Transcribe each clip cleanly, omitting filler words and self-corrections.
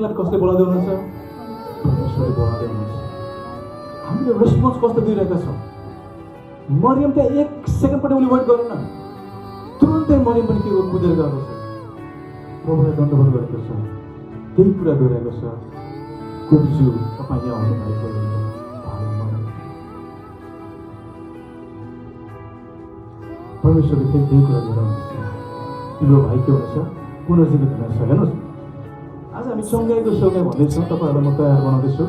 श्रृङ्खलाले कसले बोलाउँदै हुनुहुन्छ? परमेश्वरले बोलाउँदै हुनुहुन्छ। हामीले रेस्पोन्स कस्तो दिइरहेका छौँ? मरियम त्यहाँ 1 सेकेन्ड पनि उसले वेट गरेन, तुरुन्तै मरियम पनि के कुदेर गएको छ, प्रभुलाई दण्डवत गरेको छ। त्यही कुरा दोहोऱ्याएको छ। कुब्जु तपाईँ यहाँ आउनु भएको परमेश्वरले फेरि त्यही कुरा दोहोऱ्याउनुहुन्छ। तिम्रो भाइ के हुनेछ? पुनर्जीवित हुनेछ। हेर्नुहोस्, आज हामी सँगैको सँगै भन्दैछौँ, तपाईँहरूलाई म तयार बनाउँदैछु।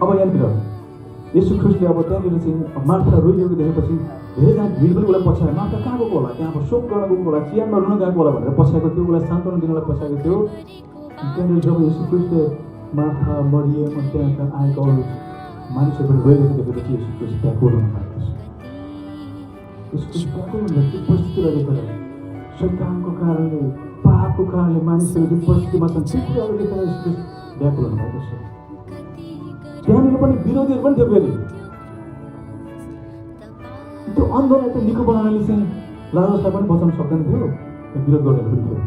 अब यहाँनिर यसु ख्रिस्टले अब त्यहाँनिर चाहिँ मार्था रोइरहेको देखेपछि धेरैजना भिड पनि उसलाई पछ्यायो। मार्था कहाँ गएको होला? त्यहाँ अब शोक गर्न गएको होला, चियानमा रुन गएको होला भनेर पछ्याएको थियो, उसलाई सान्त्वना दिनलाई पछ्याएको थियो। त्यहाँनिर जब यसु ख्रिस्टले मार्था, मरियम अनि त्यहाँ आएको अरू मानिसहरू पनि रोइरहेको देखेपछि यसु ख्रिस्ट व्याकुल हुनु भएको छ। यसु ख्रिस्ट व्याकुल हुनु त्यो परिस्थितिलाई देखेर, शैतानको कारणले, पापको कारणले मानिसहरू जुन परिस्थितिमा छन् त्यो कुराहरू देखेर यसु ख्रिस्ट व्याकुल हुनु भएको छ। त्यहाँनिर पनि विरोधीहरू पनि थियो। फेरि त्यो अन्धलाई त निको बनाउनाले चाहिँ लाजरसलाई पनि बचाउन सक्दैन थियो, विरोध गर्नेहरू पनि थियो।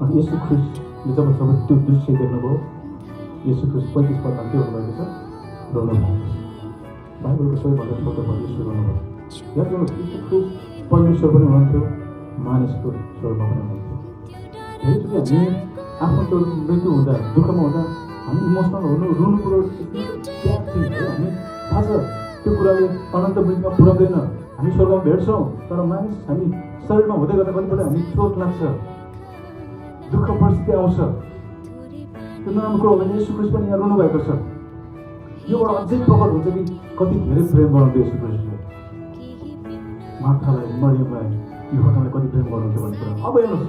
अनि यसु ख्रिस्टले जब त्यो दृश्य देख्नुभयो, यसु ख्रिस्ट 35 पदमा के हुनुभएको छ? रोनु भएको छ। बाइबलको सबैभन्दा छोटो पद यसो रोनुभयो। याद गर्नुहोस्, यसु ख्रिस्ट परमेश्वर पनि हुनुहुन्थ्यो, मानिसको स्वरमा पनि हुनुहुन्थ्यो। धेरैचोटि हामी आफ्नो त्यो मृत्यु हुँदा, दुःखमा हुँदा हामी इमोसनल हुनु, रुनु कुरो त्याग थियौँ। हामी थाहा छ त्यो कुराले अनन्त मृत्युमा पुर्याउँदैन। हामी स्वर्गमा भेट्छौँ, तर मानिस हामी शरीरमा हुँदै गर्दा पनि हामी चोट लाग्छ, दुःख परिस्थिति आउँछ। त्यो नराम्रो कुरो हो भने यसु ख्रिस्ट पनि यहाँ रुनु भएको छ। योबाट अझै प्रकट हुन्छ कि कति धेरै प्रेम गराउँथ्यो यसु ख्रिस्टले मार्थालाई, मरियमलाई, यो घटनालाई कति प्रेम गर्नुहुन्थ्यो भन्ने कुरा। अब हेर्नुहोस्,